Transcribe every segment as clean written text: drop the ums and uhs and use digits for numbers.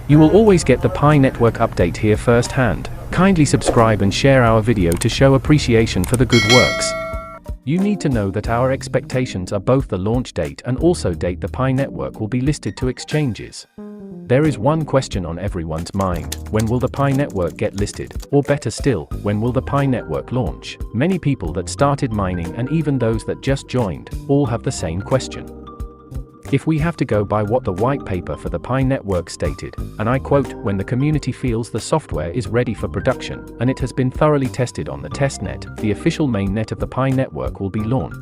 You will always get the Pi Network update here firsthand. Kindly subscribe and share our video to show appreciation for the good works. You need to know that our expectations are both the launch date and also date the Pi Network will be listed to exchanges. There is one question on everyone's mind: when will the Pi Network get listed? Or better still, when will the Pi Network launch? Many people that started mining and even those that just joined, all have the same question. If we have to go by what the white paper for the Pi Network stated, and I quote, "When the community feels the software is ready for production, and it has been thoroughly tested on the testnet, the official mainnet of the Pi Network will be launched."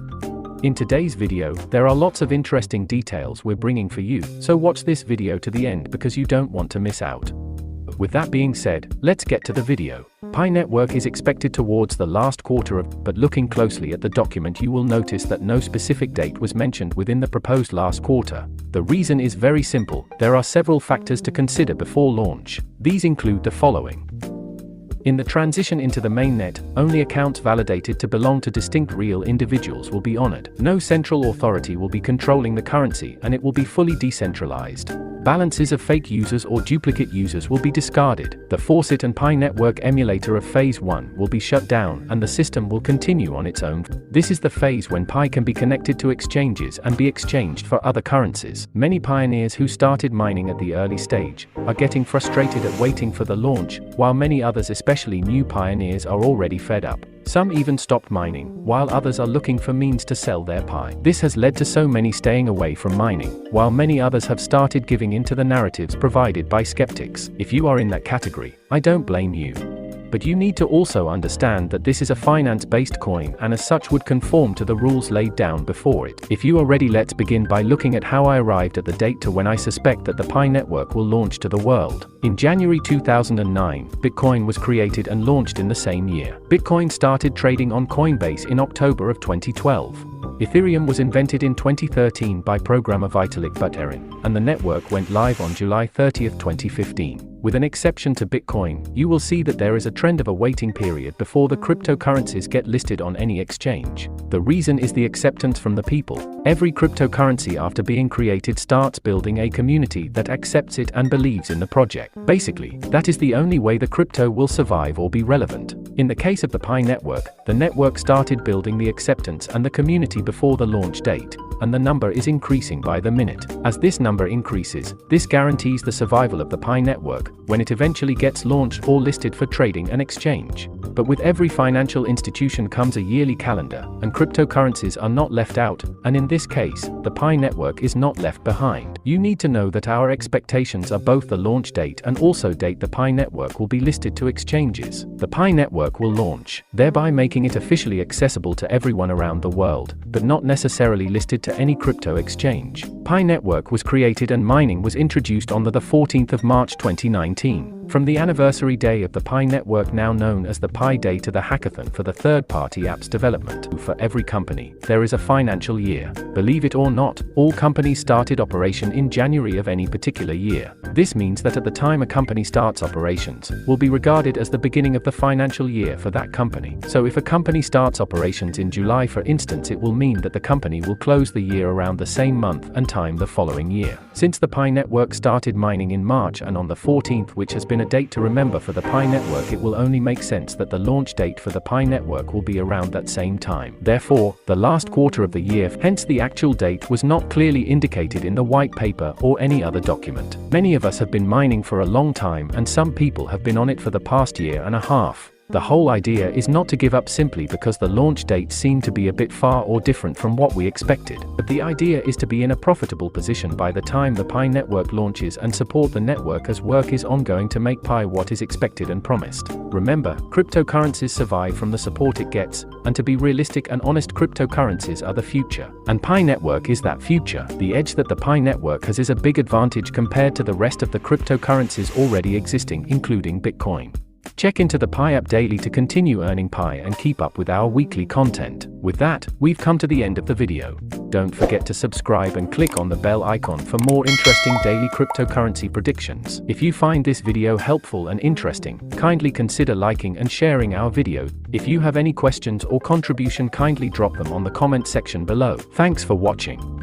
In today's video, there are lots of interesting details we're bringing for you, so watch this video to the end because you don't want to miss out. With that being said, let's get to the video. Pi Network is expected towards the last quarter of, but looking closely at the document you will notice that no specific date was mentioned within the proposed last quarter. The reason is very simple: there are several factors to consider before launch. These include the following. In the transition into the mainnet, only accounts validated to belong to distinct real individuals will be honored. No central authority will be controlling the currency, and it will be fully decentralized. Balances of fake users or duplicate users will be discarded. The Faucet and Pi Network emulator of Phase 1 will be shut down, and the system will continue on its own. This is the phase when Pi can be connected to exchanges and be exchanged for other currencies. Many pioneers who started mining at the early stage are getting frustrated at waiting for the launch, while many others, especially new pioneers, are already fed up. Some even stopped mining, while others are looking for means to sell their Pi. This has led to so many staying away from mining, while many others have started giving into the narratives provided by skeptics. If you are in that category, I don't blame you. But you need to also understand that this is a finance-based coin and as such would conform to the rules laid down before it. If you are ready, let's begin by looking at how I arrived at the date to when I suspect that the Pi Network will launch to the world. In January 2009, Bitcoin was created and launched in the same year. Bitcoin started trading on Coinbase in October of 2012. Ethereum was invented in 2013 by programmer Vitalik Buterin, and the network went live on July 30, 2015. With an exception to Bitcoin, you will see that there is a trend of a waiting period before the cryptocurrencies get listed on any exchange. The reason is the acceptance from the people. Every cryptocurrency after being created starts building a community that accepts it and believes in the project. Basically, that is the only way the crypto will survive or be relevant. In the case of the Pi Network, the network started building the acceptance and the community before the launch date, and the number is increasing by the minute. As this number increases, this guarantees the survival of the Pi Network when it eventually gets launched or listed for trading and exchange. But with every financial institution comes a yearly calendar, and cryptocurrencies are not left out, and in this case, the Pi Network is not left behind. You need to know that our expectations are both the launch date and also date the Pi Network will be listed to exchanges. The Pi Network will launch, thereby making it officially accessible to everyone around the world, but not necessarily listed to any crypto exchange. Pi Network was created and mining was introduced on the 14th of March 2019. From the anniversary day of the Pi Network, now known as the Pi Day, to the hackathon for the third-party apps development. For every company, there is a financial year. Believe it or not, all companies started operation in January of any particular year. This means that at the time a company starts operations, will be regarded as the beginning of the financial year for that company. So if a company starts operations in July, for instance, it will mean that the company will close the year around the same month and time the following year. Since the Pi Network started mining in March and on the 14th, which has been a date to remember for the Pi Network, it will only make sense that the launch date for the Pi Network will be around that same time. Therefore, the last quarter of the year, hence the actual date was not clearly indicated in the white paper or any other document. Many of us have been mining for a long time, and some people have been on it for the past year and a half. The whole idea is not to give up simply because the launch date seemed to be a bit far or different from what we expected, but the idea is to be in a profitable position by the time the Pi Network launches and support the network as work is ongoing to make Pi what is expected and promised. Remember, cryptocurrencies survive from the support it gets, and to be realistic and honest, cryptocurrencies are the future, and Pi Network is that future. The edge that the Pi Network has is a big advantage compared to the rest of the cryptocurrencies already existing, including Bitcoin. Check into the Pi app daily to continue earning Pi and keep up with our weekly content. With that, we've come to the end of the video. Don't forget to subscribe and click on the bell icon for more interesting daily cryptocurrency predictions. If you find this video helpful and interesting, kindly consider liking and sharing our video. If you have any questions or contribution, kindly drop them on the comment section below. Thanks for watching.